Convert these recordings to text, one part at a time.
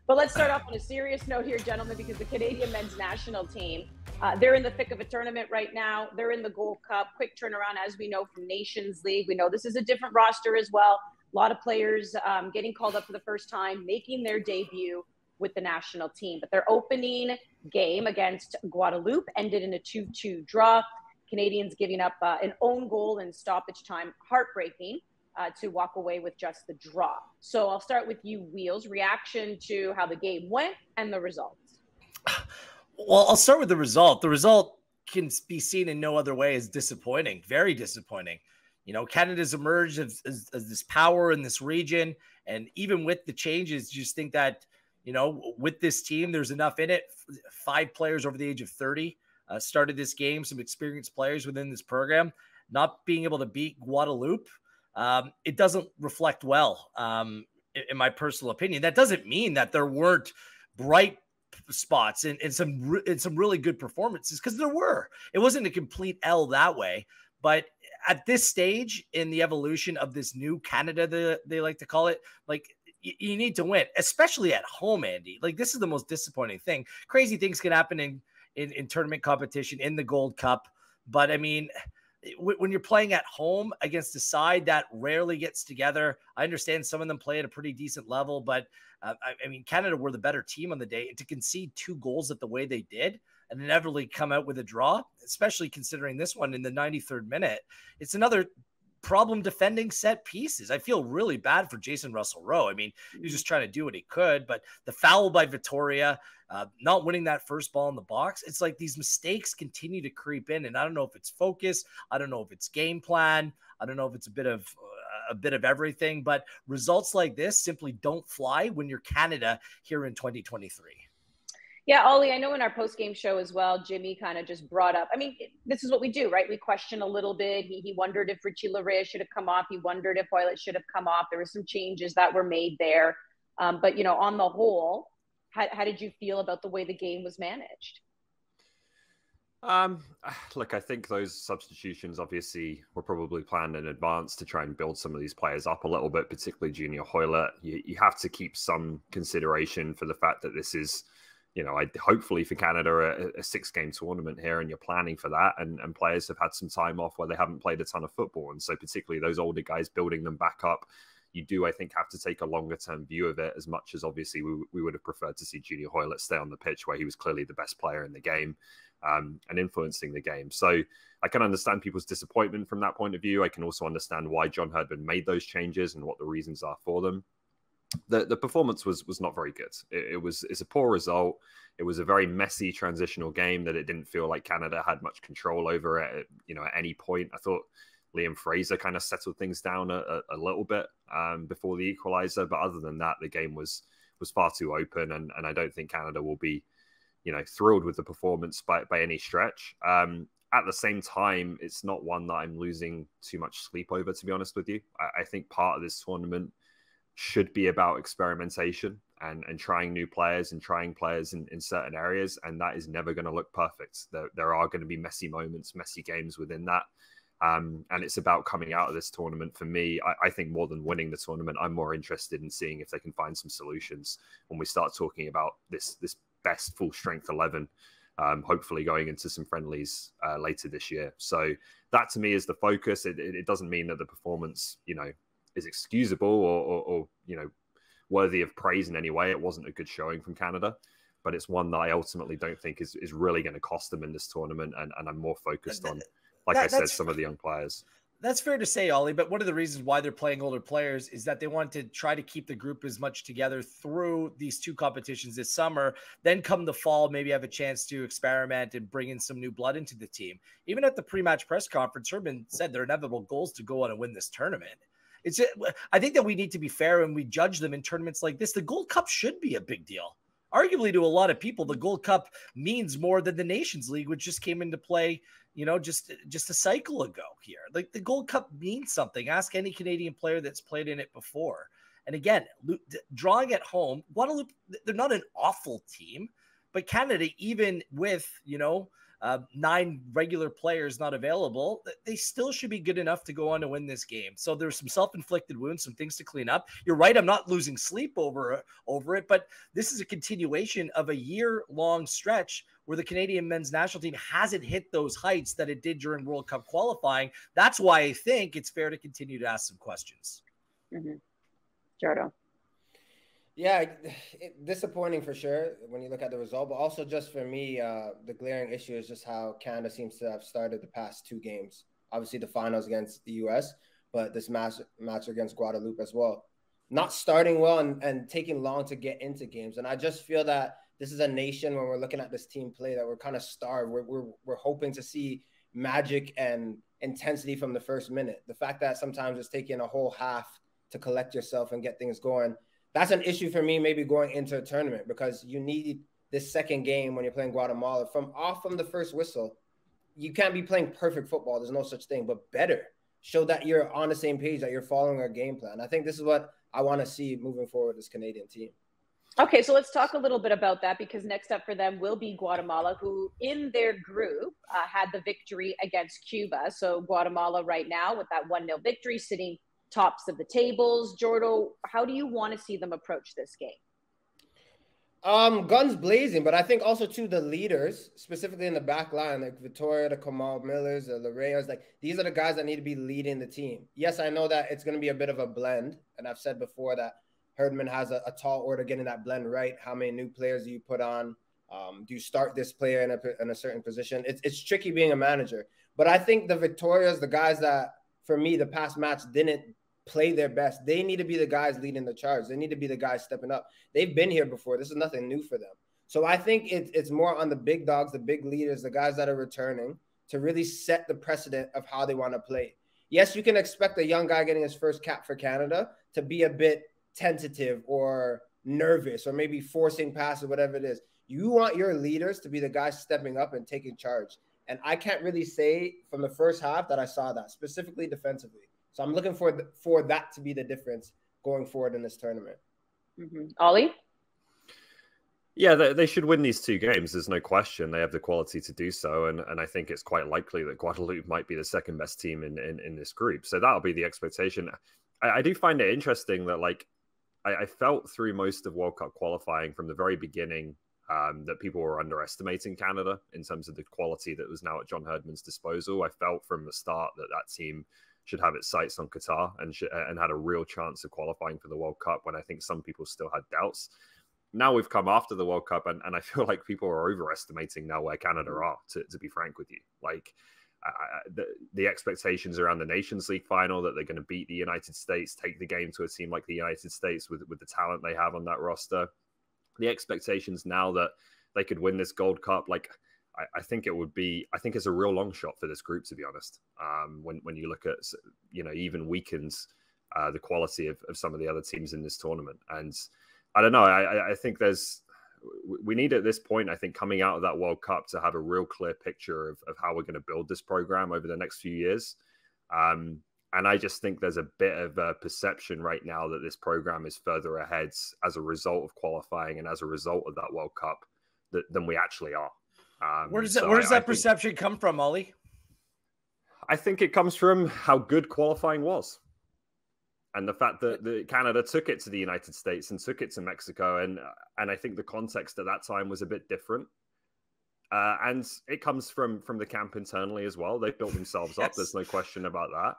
But let's start off on a serious note here, gentlemen, because the Canadian men's national team, they're in the thick of a tournament right now. They're in the Gold Cup. Quick turnaround, as we know, from Nations League. We know this is a different roster as well. A lot of players getting called up for the first time, making their debut with the national team. But their opening game against Guadeloupe ended in a 2-2 draw. Canadians giving up an own goal in stoppage time. Heartbreaking to walk away with just the draw. So I'll start with you, Wheels. Reaction to how the game went and the results. Well, I'll start with the result. The result can be seen in no other way as disappointing, very disappointing. You know, Canada's emerged as this power in this region. And even with the changes, you just think that, you know, with this team, there's enough in it. 5 players over the age of 30 started this game, some experienced players within this program. Not being able to beat Guadeloupe, it doesn't reflect well, in my personal opinion. That doesn't mean that there weren't bright spots and some really good performances, because there were. It wasn't a complete L that way. But at this stage in the evolution of this new Canada, they like to call it, like, you need to win, especially at home, Andy. Like, this is the most disappointing thing. Crazy things can happen in tournament competition, in the Gold Cup. But, I mean, when you're playing at home against a side that rarely gets together, I understand some of them play at a pretty decent level, but I mean, Canada were the better team on the day. And to concede 2 goals at the way they did and inevitably come out with a draw, especially considering this one in the 93rd minute, it's another problem defending set pieces. I feel really bad for Jason Russell-Rowe. I mean, he was just trying to do what he could, but the foul by Vittoria, not winning that first ball in the box, it's like these mistakes continue to creep in. And I don't know if it's focus. I don't know if it's game plan. I don't know if it's a bit of everything, but results like this simply don't fly when you're Canada here in 2023. Yeah, Ollie, I know in our post-game show as well, Jimmy kind of just brought up, I mean, this is what we do, right? We question a little bit. He wondered if Richie Larea should have come off. He wondered if Hoylett should have come off. There were some changes that were made there. But, you know, on the whole, how did you feel about the way the game was managed? Look, I think those substitutions obviously were probably planned in advance to try and build some of these players up a little bit, particularly Junior Hoylett. You have to keep some consideration for the fact that this is, you know, hopefully for Canada, a 6-game tournament here, and you're planning for that. And players have had some time off where they haven't played a ton of football. And so particularly those older guys, building them back up, you do, I think, have to take a longer term view of it, as much as obviously we would have preferred to see Junior Hoylett stay on the pitch where he was clearly the best player in the game and influencing the game. So I can understand people's disappointment from that point of view. I can also understand why John Herdman made those changes and what the reasons are for them. The performance was not very good. It's a poor result. It was a very messy transitional game that it didn't feel like Canada had much control over it, you know, at any point. I thought Liam Fraser kind of settled things down a little bit before the equaliser, but other than that, the game was far too open, and I don't think Canada will be, you know, thrilled with the performance by any stretch. At the same time, it's not one that I'm losing too much sleep over, to be honest with you. I think part of this tournament should be about experimentation and trying new players and trying players in certain areas. And that is never going to look perfect. There are going to be messy moments, messy games within that. And it's about coming out of this tournament. For me, I think more than winning the tournament, I'm more interested in seeing if they can find some solutions when we start talking about this best full strength 11, hopefully going into some friendlies later this year. So that to me is the focus. It doesn't mean that the performance, you know, is excusable or you know, worthy of praise in any way. It wasn't a good showing from Canada, but it's one that I ultimately don't think is really going to cost them in this tournament. And I'm more focused on, like I said, some of the young players. That's fair to say, Ollie, but one of the reasons why they're playing older players is that they want to try to keep the group as much together through these 2 competitions this summer. Then come the fall, maybe have a chance to experiment and bring in some new blood into the team. Even at the pre-match press conference, Herdman said their inevitable goals to go on and win this tournament. I think that we need to be fair when we judge them in tournaments like this. The Gold Cup should be a big deal. Arguably, to a lot of people, the Gold Cup means more than the Nations League, which just came into play, you know, just a cycle ago here. Like, the Gold Cup means something. Ask any Canadian player that's played in it before. And again, drawing at home, Guadeloupe, they're not an awful team, but Canada, even with, you know, 9 regular players not available, they still should be good enough to go on to win this game. So there's some self-inflicted wounds, some things to clean up. You're right, I'm not losing sleep over it, but this is a continuation of a year-long stretch where the Canadian men's national team hasn't hit those heights that it did during World Cup qualifying. That's why I think it's fair to continue to ask some questions. Jordo. Yeah, disappointing for sure when you look at the result, but also just for me, the glaring issue is just how Canada seems to have started the past 2 games. Obviously the finals against the US, but this match against Guadeloupe as well. Not starting well and taking long to get into games. And I just feel that this is a nation when we're looking at this team play that we're kind of starved. We're hoping to see magic and intensity from the first minute. The fact that sometimes it's taking a whole half to collect yourself and get things going, that's an issue for me maybe going into a tournament, because you need this second game when you're playing Guatemala from the first whistle. You can't be playing perfect football. There's no such thing, but better. Show that you're on the same page, that you're following a game plan. I think this is what I want to see moving forward this Canadian team. Okay, so let's talk a little bit about that, because next up for them will be Guatemala, who in their group had the victory against Cuba. So Guatemala right now with that 1-0 victory, sitting tops of the tables. Jordo, how do you want to see them approach this game? Guns blazing, but I think also too the leaders, specifically in the back line, like Victoria, the Kamal Millers, the Lareyas, like these are the guys that need to be leading the team. Yes, I know that it's going to be a bit of a blend, and I've said before that Herdman has a tall order getting that blend right. How many new players do you put on? Do you start this player in a certain position? It's tricky being a manager, but I think the Victorias, the guys that for me the past match didn't play their best, they need to be the guys leading the charge. They need to be the guys stepping up. They've been here before. This is nothing new for them. So I think it's more on the big dogs, the big leaders, the guys that are returning to really set the precedent of how they want to play. Yes, you can expect a young guy getting his first cap for Canada to be a bit tentative or nervous or maybe forcing passes or whatever it is. You want your leaders to be the guys stepping up and taking charge. And I can't really say from the first half that I saw that, specifically defensively. So I'm looking for that to be the difference going forward in this tournament. Ollie? Yeah, they should win these 2 games. There's no question. They have the quality to do so. And I think it's quite likely that Guadeloupe might be the second best team in this group. So that'll be the expectation. I do find it interesting that, like, I felt through most of World Cup qualifying from the very beginning that people were underestimating Canada in terms of the quality that was now at John Herdman's disposal. I felt from the start that team should have its sights on Qatar and had a real chance of qualifying for the World Cup, when I think some people still had doubts. Now we've come after the World Cup, and I feel like people are overestimating now where Canada are, to be frank with you. Like, the expectations around the Nations League final, that they're going to beat the United States, take the game to a team like the United States with the talent they have on that roster. The expectations now that they could win this Gold Cup, like, I think it's a real long shot for this group, to be honest. When you look at, even weakens the quality of some of the other teams in this tournament. And I don't know, I think we need at this point, I think, coming out of that World Cup, to have a real clear picture of how we're going to build this program over the next few years. And I just think there's a bit of a perception right now that this program is further ahead as a result of qualifying and as a result of that World Cup than we actually are. Where does that perception come from, Ollie? I think it comes from how good qualifying was, and the fact that Canada took it to the United States and took it to Mexico, and I think the context at that time was a bit different. And it comes from the camp internally as well. They built themselves up. There's no question about that.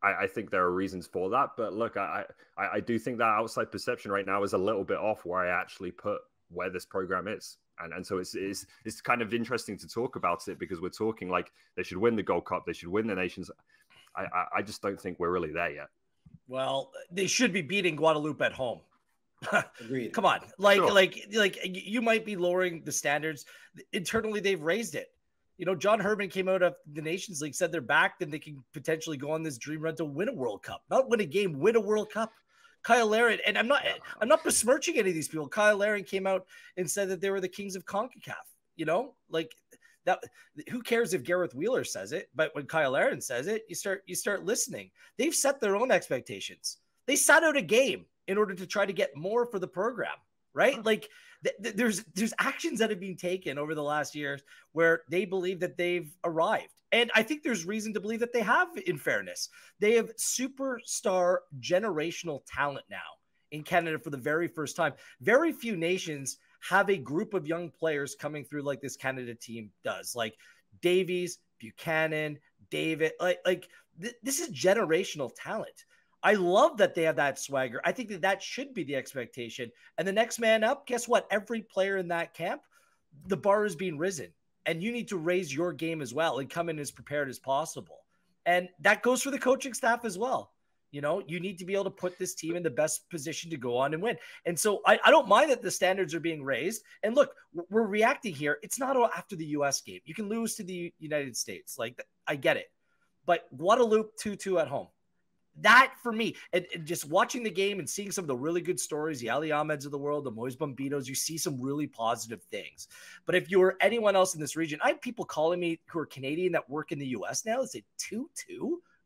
I think there are reasons for that, but look, I do think that outside perception right now is a little bit off where I actually put where this program is. And so it's kind of interesting to talk about it, because we're talking like they should win the Gold Cup, they should win the Nations. I just don't think we're really there yet. Well, they should be beating Guadeloupe at home. Agreed. Come on. Like you might be lowering the standards. Internally, they've raised it. John Herdman came out of the Nations League, said they're back, then they can potentially go on this dream run to win a World Cup. Not win a game, win a World Cup. Kyle Larin, and I'm not besmirching any of these people. Kyle Larin came out and said that they were the Kings of Concacaf. Like that. Who cares if Gareth Wheeler says it? But when Kyle Larin says it, you start listening. They've set their own expectations. They sat out a game in order to try to get more for the program. right? Like there's actions that have been taken over the last years where they believe that they've arrived. And I think there's reason to believe that they have, in fairness. They have superstar generational talent now in Canada for the very first time. Very few nations have a group of young players coming through like this Canada team does, like Davies, Buchanan, David. This is generational talent. I love that they have that swagger. I think that should be the expectation. And the next man up, guess what? Every player in that camp, the bar is being risen. And you need to raise your game as well and come in as prepared as possible. And that goes for the coaching staff as well. You know, you need to be able to put this team in the best position to go on and win. And so I don't mind that the standards are being raised. And look, we're reacting here. It's not after the U.S. game. You can lose to the United States. Like, I get it. But Guadeloupe 2-2 at home. That, for me, and just watching the game and seeing some of the really good stories, the Ali Ahmeds of the world, the Moise Bombitos, you see some really positive things. But if you're anyone else in this region, I have people calling me who are Canadian that work in the U.S. now that say 2-2?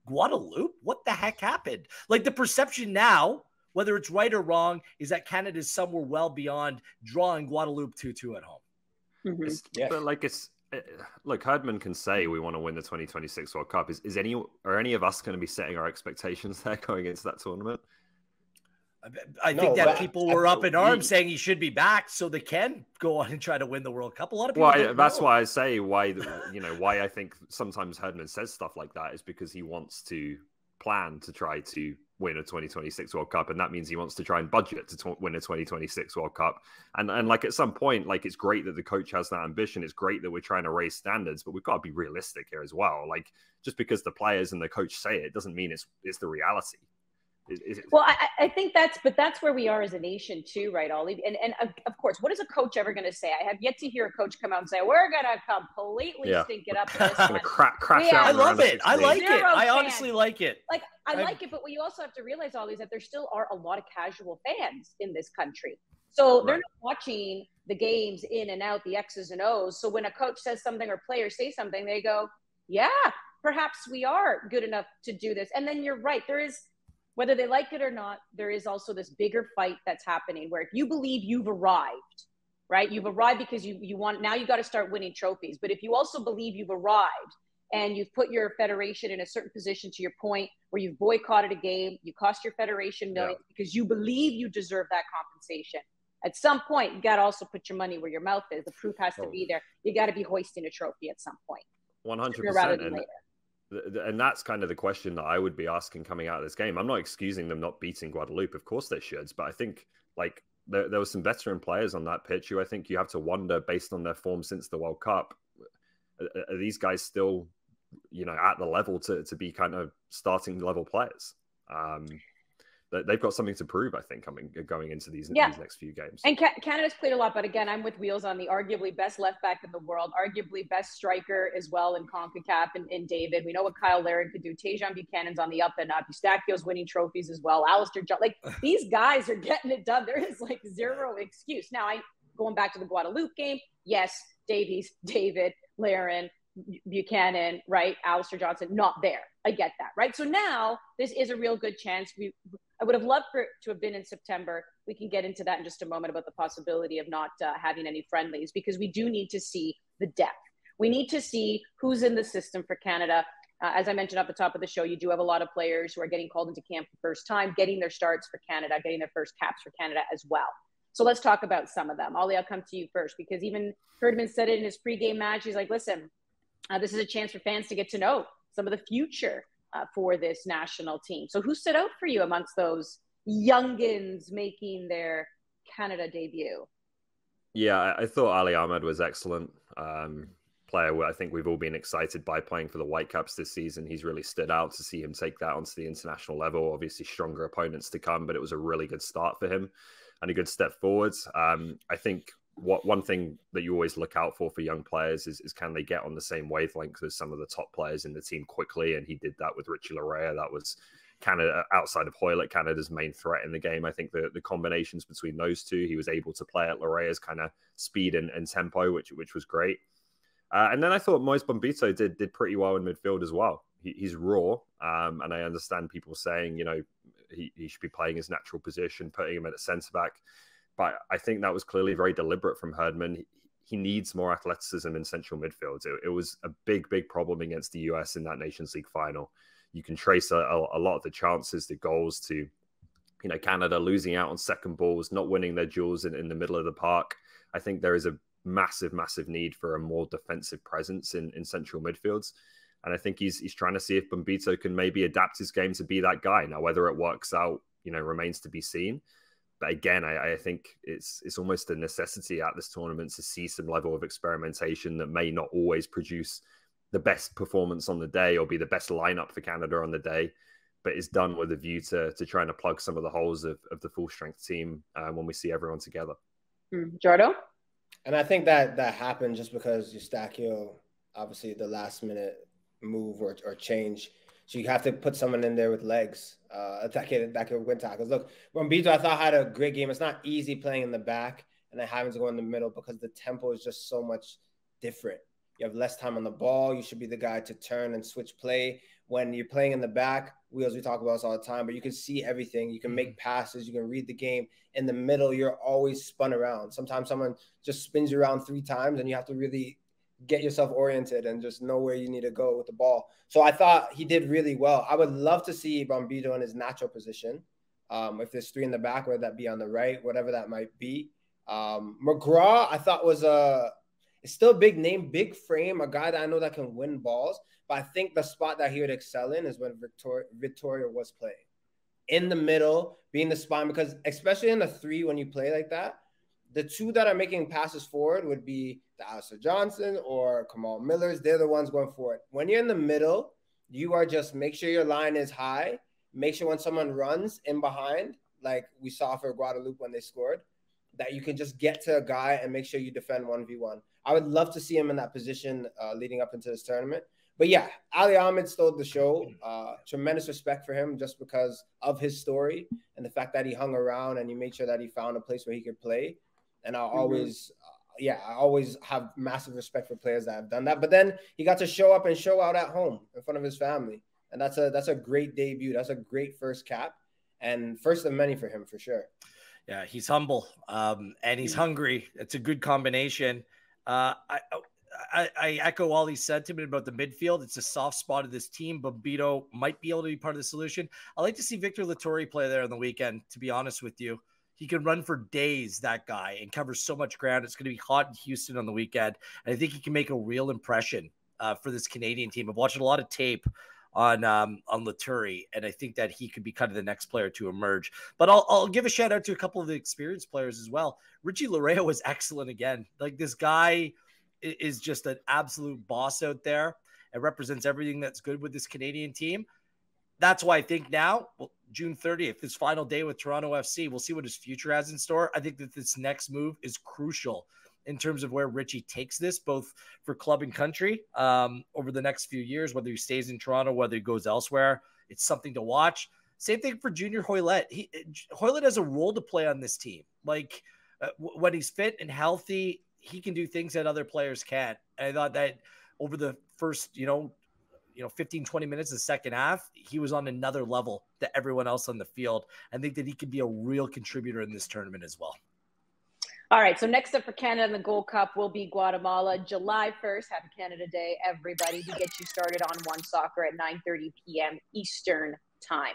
Guadeloupe? What the heck happened? Like, the perception now, whether it's right or wrong, is that Canada is somewhere well beyond drawing Guadeloupe 2-2 at home. Mm-hmm. But look, Herdman can say we want to win the 2026 World Cup. Are any of us going to be setting our expectations there going into that tournament? I think that people were up in arms saying he should be back so they can go on and try to win the World Cup. A lot of people that's why I say why I think sometimes Herdman says stuff like that is because he wants to plan to try to win a 2026 World Cup, and that means he wants to try and budget to win a 2026 World Cup. And like at some point, like, it's great that the coach has that ambition. It's great that we're trying to raise standards, but we've got to be realistic here as well. Like, just because the players and the coach say it doesn't mean it's the reality. Well, I think that's where we are as a nation too, right, Ollie? And of course, what is a coach ever going to say? I have yet to hear a coach come out and say, we're going to completely stink it up. Crash out. I love it. I like it. I honestly like it. Like, I like it, but what you also have to realize, Ollie, is that there still are a lot of casual fans in this country. So they're not watching the games in and out, the X's and O's. So when a coach says something or players say something, they go, yeah, perhaps we are good enough to do this. And then you're right. There is, whether they like it or not, there is also this bigger fight that's happening where if you believe you've arrived, right? You've arrived because you want, now you got to start winning trophies. But if you also believe you've arrived and you've put your federation in a certain position, to your point, where you've boycotted a game, you cost your federation millions because you believe you deserve that compensation. At some point, you got to also put your money where your mouth is. The proof has to be there. You got to be hoisting a trophy at some point. 100%. And that's kind of the question that I would be asking coming out of this game. I'm not excusing them not beating Guadeloupe. Of course they should. But I think, like, there were some veteran players on that pitch who I think you have to wonder, based on their form since the World Cup, are these guys still, at the level to be kind of starting level players? They've got something to prove, I think, going into these next few games. And Canada's played a lot, but again, I'm with Wheels on the arguably best left back in the world, arguably best striker as well in CONCACAF in David. We know what Kyle Laird could do. Tajon Buchanan's on the up and up. Eustachio's winning trophies as well. Alistair John, these guys are getting it done. There is zero excuse. Now, going back to the Guadeloupe game, yes, Davies, David, Laren, Buchanan, right? Alistair Johnson, not there. I get that, right? So now this is a real good chance. I would have loved for it to have been in September. We can get into that in just a moment about the possibility of not having any friendlies, because we do need to see the depth. We need to see who's in the system for Canada. As I mentioned at the top of the show, you do have a lot of players who are getting called into camp for the first time, getting their starts for Canada, getting their first caps for Canada as well. So let's talk about some of them. Ollie, I'll come to you first, because even Herdman said it in his pregame match. He's like, listen, this is a chance for fans to get to know some of the future for this national team. So who stood out for you amongst those youngins making their Canada debut? Yeah, I thought Ali Ahmed was excellent. Player I think we've all been excited by, playing for the Whitecaps this season. He's really stood out to see him take that onto the international level. Obviously stronger opponents to come, but it was a really good start for him and a good step forwards. I think one thing that you always look out for young players is can they get on the same wavelength as some of the top players in the team quickly, and he did that with Richie Larea. That was Canada, outside of Hoylett, Canada's main threat in the game. I think the combinations between those two, he was able to play at Larea's kind of speed and tempo, which was great. And then I thought Moise Bombito did pretty well in midfield as well. He's raw, and I understand people saying, he should be playing his natural position, putting him at a centre-back. but I think that was clearly very deliberate from Herdman. He needs more athleticism in central midfield. It was a big, big problem against the US in that Nations League final. You can trace a lot of the chances, the goals to, you know, Canada losing out on second balls, not winning their duels in the middle of the park. I think there is a massive, massive need for a more defensive presence in central midfields. And I think he's trying to see if Bombito can maybe adapt his game to be that guy. Now, whether it works out, you know, remains to be seen. But again, I think it's almost a necessity at this tournament to see some level of experimentation that may not always produce the best performance on the day or be the best lineup for Canada on the day, but is done with a view to trying to plug some of the holes of the full strength team when we see everyone together. Jordo? And I think that happened just because Eustachio, obviously the last minute move or change. So you have to put someone in there with legs that could win tackles. Look, Bombito, I thought, had a great game. It's not easy playing in the back and then having to go in the middle because the tempo is just so much different. You have less time on the ball. You should be the guy to turn and switch play. When you're playing in the back, Wheels, we talk about this all the time, but you can see everything. You can make passes. You can read the game. In the middle, you're always spun around. Sometimes someone just spins you around 3 times, and you have to really get yourself oriented and just know where you need to go with the ball. So I thought he did really well. I would love to see Bombito in his natural position. If there's 3 in the back, whether that be on the right, whatever that might be. McGraw, I thought was it's still a big name, big frame, a guy that I know that can win balls. But I think the spot that he would excel in is when Victoria was playing. In the middle, being the spine, because especially in the 3, when you play like that, the 2 that are making passes forward would be the Alistair Johnson or Kamal Millers. They're the ones going forward. When you're in the middle, you are just make sure your line is high. Make sure when someone runs in behind, like we saw for Guadeloupe when they scored, that you can just get to a guy and make sure you defend 1v1. I would love to see him in that position leading up into this tournament. But yeah, Ali Ahmed stole the show. Tremendous respect for him just because of his story and the fact that he hung around and he made sure that he found a place where he could play. And I'll always, I always have massive respect for players that have done that. But then he got to show up and show out at home in front of his family. And that's a great debut. That's a great first cap and first of many for him for sure. Yeah, he's humble and he's hungry. It's a good combination. I echo Ollie's sentiment about the midfield. It's a soft spot of this team. Bombito might be able to be part of the solution. I like to see Victor Lattori play there on the weekend, to be honest with you. He can run for days, that guy, and cover so much ground. It's going to be hot in Houston on the weekend. And I think he can make a real impression for this Canadian team. I've watched a lot of tape on Laturi, and I think that he could be kind of the next player to emerge. But I'll give a shout out to a couple of the experienced players as well. Richie Laryea was excellent again. Like, this guy is just an absolute boss out there and represents everything that's good with this Canadian team. That's why I think now, June 30th, his final day with Toronto FC, we'll see what his future has in store. I think that this next move is crucial in terms of where Richie takes this, both for club and country over the next few years, whether he stays in Toronto, whether he goes elsewhere. It's something to watch. Same thing for Junior Hoylett. Hoylett has a role to play on this team. Like, when he's fit and healthy, he can do things that other players can't. And I thought that over the first, 15, 20 minutes of the second half, he was on another level to everyone else on the field. I think that he could be a real contributor in this tournament as well. All right, so next up for Canada in the Gold Cup will be Guatemala, July 1st. Happy Canada Day, everybody. We get you started on One Soccer at 9:30 p.m. Eastern Time.